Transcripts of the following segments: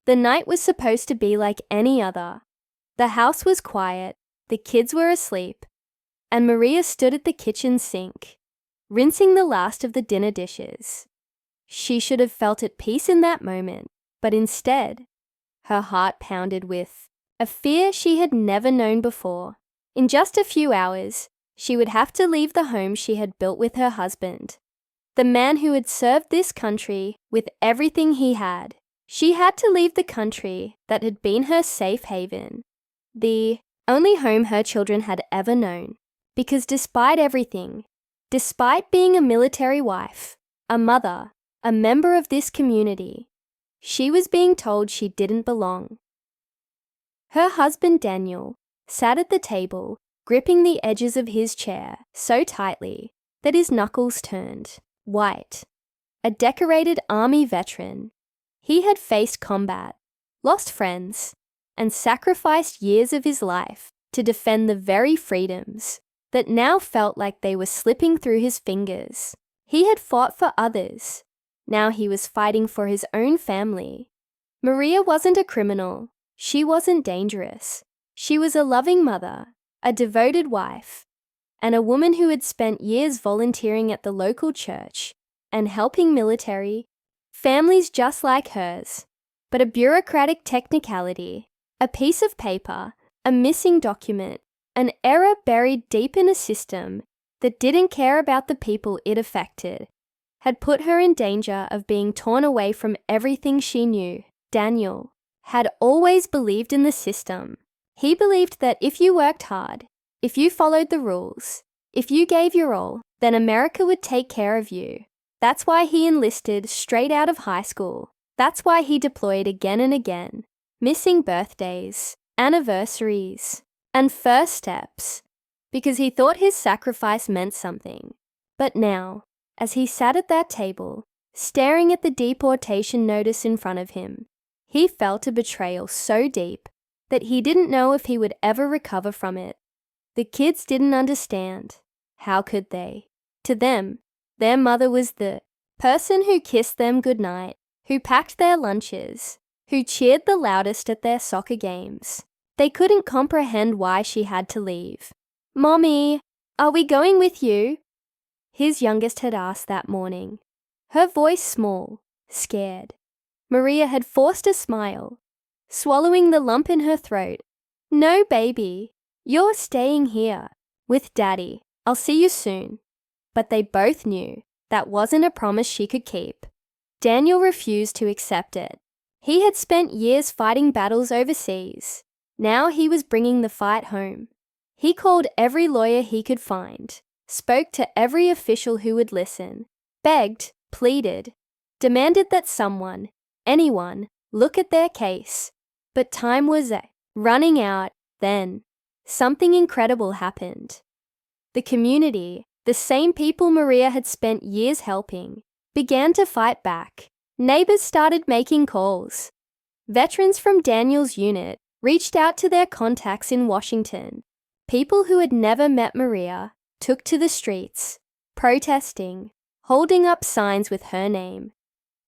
The night was supposed to be like any other. The house was quiet, the kids were asleep, and Maria stood at the kitchen sink, rinsing the last of the dinner dishes. She should have felt at peace in that moment, but instead, her heart pounded with a fear she had never known before. In just a few hours, she would have to leave the home she had built with her husband, the man who had served this country with everything he had. She had to leave the country that had been her safe haven, the only home her children had ever known, because despite everything, despite being a military wife, a mother, a member of this community, she was being told she didn't belong. Her husband Daniel sat at the table, gripping the edges of his chair so tightly that his knuckles turned white. A decorated army veteran, he had faced combat, lost friends, and sacrificed years of his life to defend the very freedoms that now felt like they were slipping through his fingers. He had fought for others. Now he was fighting for his own family. Maria wasn't a criminal. She wasn't dangerous. She was a loving mother, a devoted wife, and a woman who had spent years volunteering at the local church and helping military families just like hers. But a bureaucratic technicality, a piece of paper, a missing document, an error buried deep in a system that didn't care about the people it affected, had put her in danger of being torn away from everything she knew. Daniel had always believed in the system. He believed that if you worked hard, if you followed the rules, if you gave your all, then America would take care of you. That's why he enlisted straight out of high school. That's why he deployed again and again, missing birthdays, anniversaries, and first steps, because he thought his sacrifice meant something. But now, as he sat at that table, staring at the deportation notice in front of him, he felt a betrayal so deep that he didn't know if he would ever recover from it. The kids didn't understand. How could they? To them, their mother was the person who kissed them goodnight, who packed their lunches, who cheered the loudest at their soccer games. They couldn't comprehend why she had to leave. "Mommy, are we going with you?" his youngest had asked that morning, her voice small, scared. Maria had forced a smile, swallowing the lump in her throat. "No, baby, you're staying here with Daddy. I'll see you soon." But they both knew that wasn't a promise she could keep. Daniel refused to accept it. He had spent years fighting battles overseas. Now he was bringing the fight home. He called every lawyer he could find, spoke to every official who would listen, begged, pleaded, demanded that someone, anyone, look at their case. But time was running out. Then something incredible happened. The community, the same people Maria had spent years helping, began to fight back. Neighbors started making calls. Veterans from Daniel's unit reached out to their contacts in Washington. People who had never met Maria took to the streets, protesting, holding up signs with her name,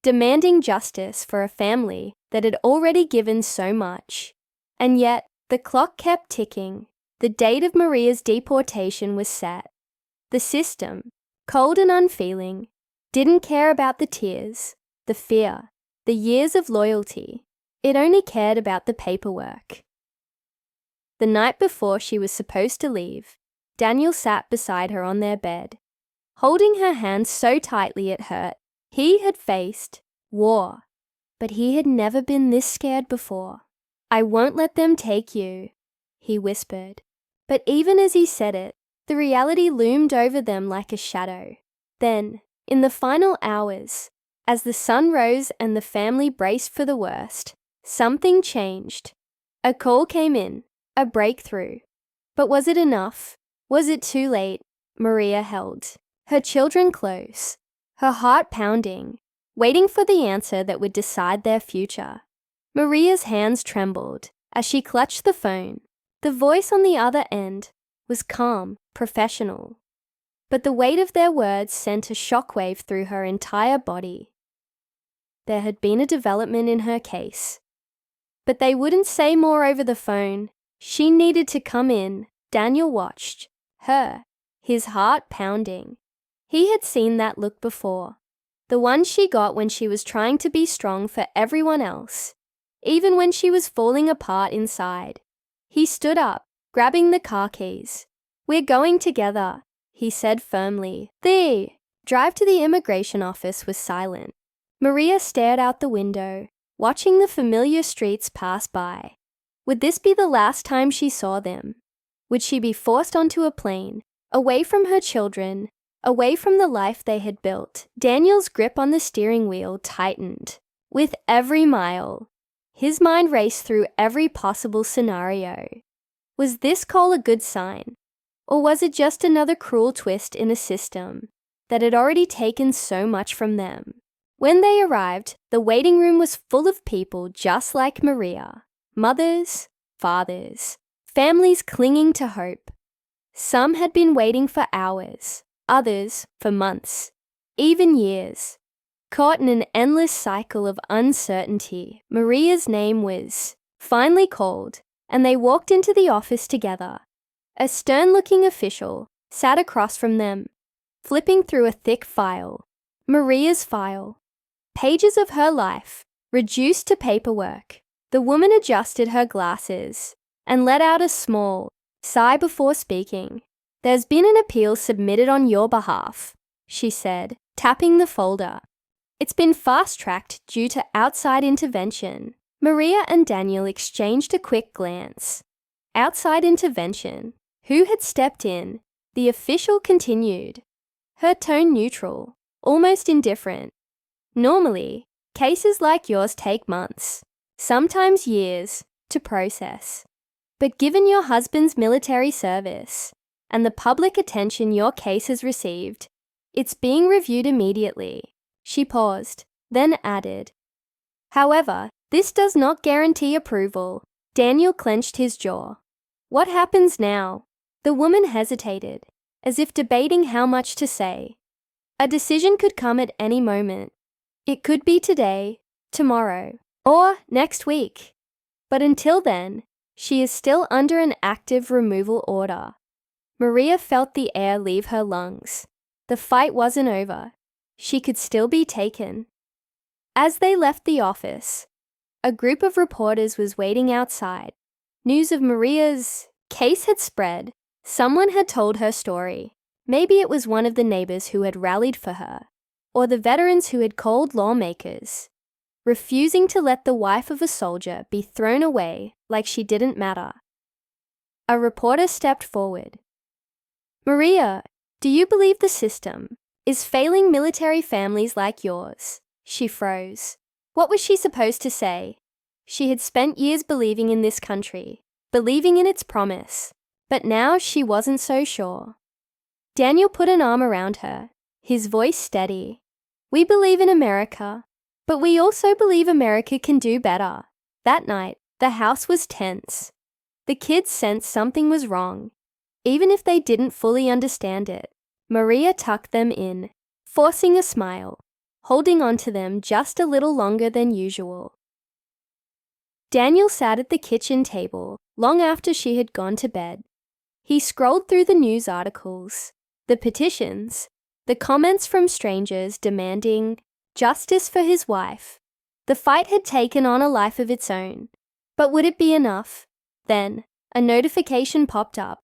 demanding justice for a family that had already given so much. And yet, the clock kept ticking. The date of Maria's deportation was set. The system, cold and unfeeling, didn't care about the tears, the fear, the years of loyalty. It only cared about the paperwork. The night before she was supposed to leave, Daniel sat beside her on their bed, holding her hand so tightly it hurt. He had faced war, but he had never been this scared before. "I won't let them take you," he whispered. But even as he said it, the reality loomed over them like a shadow. Then, in the final hours, as the sun rose and the family braced for the worst, something changed. A call came in, a breakthrough. But was it enough? Was it too late? Maria held her children close, her heart pounding, waiting for the answer that would decide their future. Maria's hands trembled as she clutched the phone. The voice on the other end was calm, professional. But the weight of their words sent a shockwave through her entire body. There had been a development in her case. But they wouldn't say more over the phone. She needed to come in. Daniel watched her, his heart pounding. He had seen that look before. The one she got when she was trying to be strong for everyone else, even when she was falling apart inside. He stood up, grabbing the car keys. "We're going together," he said firmly. The drive to the immigration office was silent. Maria stared out the window, watching the familiar streets pass by. Would this be the last time she saw them? Would she be forced onto a plane, away from her children, away from the life they had built? Daniel's grip on the steering wheel tightened. With every mile, his mind raced through every possible scenario. Was this call a good sign? Or was it just another cruel twist in a system that had already taken so much from them? When they arrived, the waiting room was full of people just like Maria. Mothers, fathers, families clinging to hope. Some had been waiting for hours, others for months, even years. Caught in an endless cycle of uncertainty, Maria's name was finally called, and they walked into the office together. A stern-looking official sat across from them, flipping through a thick file. Maria's file. Pages of her life, reduced to paperwork. The woman adjusted her glasses and let out a small sigh before speaking. "There's been an appeal submitted on your behalf," she said, tapping the folder. "It's been fast-tracked due to outside intervention." Maria and Daniel exchanged a quick glance. Outside intervention? Who had stepped in? The official continued, her tone neutral, almost indifferent. "Normally, cases like yours take months, sometimes years, to process. But given your husband's military service and the public attention your case has received, it's being reviewed immediately." She paused, then added, "However, this does not guarantee approval." Daniel clenched his jaw. "What happens now?" The woman hesitated, as if debating how much to say. "A decision could come at any moment. It could be today, tomorrow, or next week. But until then, she is still under an active removal order." Maria felt the air leave her lungs. The fight wasn't over. She could still be taken. As they left the office, a group of reporters was waiting outside. News of Maria's case had spread. Someone had told her story. Maybe it was one of the neighbors who had rallied for her, or the veterans who had called lawmakers, refusing to let the wife of a soldier be thrown away like she didn't matter. A reporter stepped forward. "Maria, do you believe the system is failing military families like yours?" She froze. What was she supposed to say? She had spent years believing in this country, believing in its promise, but now she wasn't so sure. Daniel put an arm around her, his voice steady. "We believe in America, but we also believe America can do better." That night, the house was tense. The kids sensed something was wrong, even if they didn't fully understand it. Maria tucked them in, forcing a smile, holding on to them just a little longer than usual. Daniel sat at the kitchen table long after she had gone to bed. He scrolled through the news articles, the petitions, the comments from strangers demanding justice for his wife. The fight had taken on a life of its own. But would it be enough? Then, a notification popped up.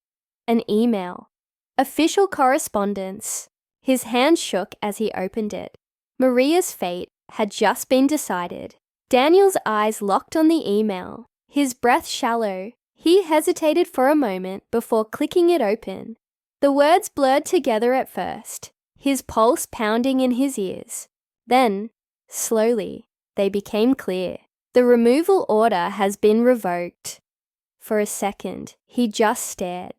An email. Official correspondence. His hand shook as he opened it. Maria's fate had just been decided. Daniel's eyes locked on the email, his breath shallow. He hesitated for a moment before clicking it open. The words blurred together at first, his pulse pounding in his ears. Then, slowly, they became clear. "The removal order has been revoked." For a second, he just stared,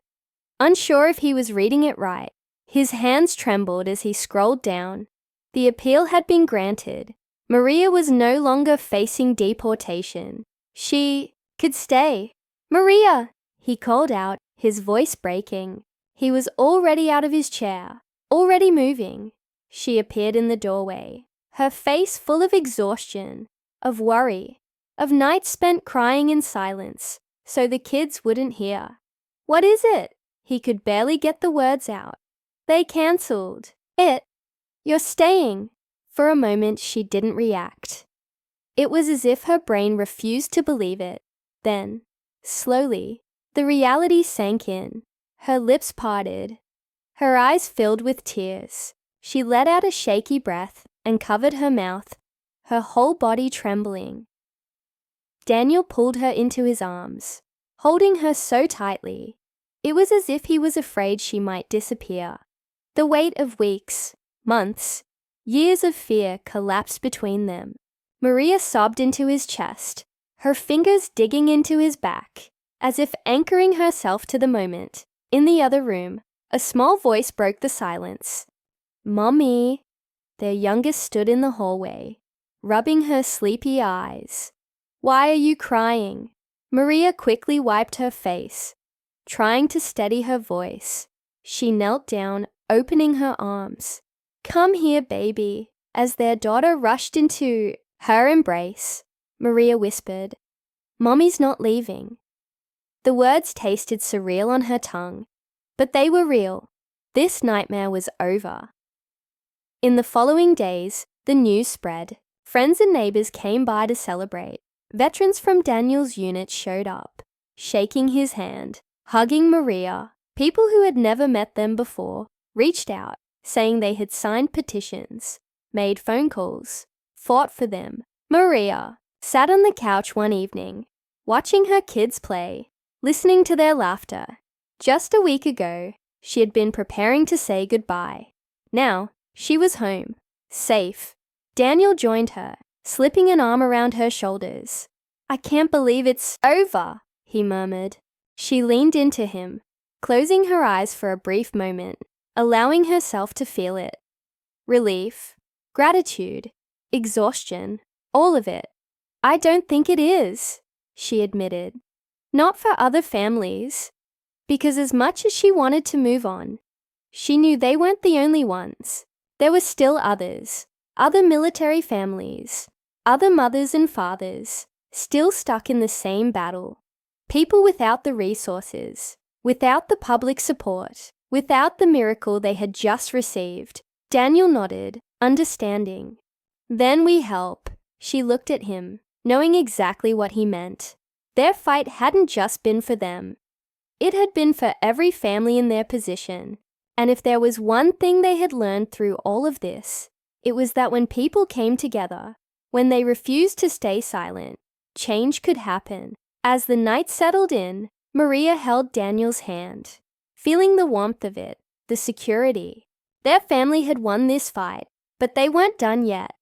unsure if he was reading it right. His hands trembled as he scrolled down. The appeal had been granted. Maria was no longer facing deportation. She could stay. "Maria!" he called out, his voice breaking. He was already out of his chair, already moving. She appeared in the doorway, her face full of exhaustion, of worry. of nights spent crying in silence so the kids wouldn't hear. "What is it?" He could barely get the words out. "They cancelled it. You're staying." For a moment, she didn't react. It was as if her brain refused to believe it. Then, slowly, the reality sank in. Her lips parted. Her eyes filled with tears. She let out a shaky breath and covered her mouth, her whole body trembling. Daniel pulled her into his arms, holding her so tightly. It was as if he was afraid she might disappear. The weight of weeks, months, years of fear collapsed between them. Maria sobbed into his chest, her fingers digging into his back, as if anchoring herself to the moment. In the other room, a small voice broke the silence. "Mommy." Their youngest stood in the hallway, rubbing her sleepy eyes. "Why are you crying?" Maria quickly wiped her face, trying to steady her voice. She knelt down, opening her arms. "Come here, baby." As their daughter rushed into her embrace, Maria whispered, "Mommy's not leaving." The words tasted surreal on her tongue, but they were real. This nightmare was over. In the following days, the news spread. Friends and neighbors came by to celebrate. Veterans from Daniel's unit showed up, shaking his hand, hugging Maria. People who had never met them before reached out, saying they had signed petitions, made phone calls, fought for them. Maria sat on the couch one evening, watching her kids play, listening to their laughter. Just a week ago, she had been preparing to say goodbye. Now, she was home, safe. Daniel joined her, slipping an arm around her shoulders. "I can't believe it's over," he murmured. She leaned into him, closing her eyes for a brief moment, allowing herself to feel it. Relief, gratitude, exhaustion, all of it. "I don't think it is," she admitted. Not for other families, because as much as she wanted to move on, she knew they weren't the only ones. There were still others, other military families, other mothers and fathers, still stuck in the same battle. People without the resources, without the public support, without the miracle they had just received. Daniel nodded, understanding. "Then we help." She looked at him, knowing exactly what he meant. Their fight hadn't just been for them. It had been for every family in their position. And if there was one thing they had learned through all of this, it was that when people came together, when they refused to stay silent, change could happen. As the night settled in, Maria held Daniel's hand, feeling the warmth of it, the security. Their family had won this fight, but they weren't done yet.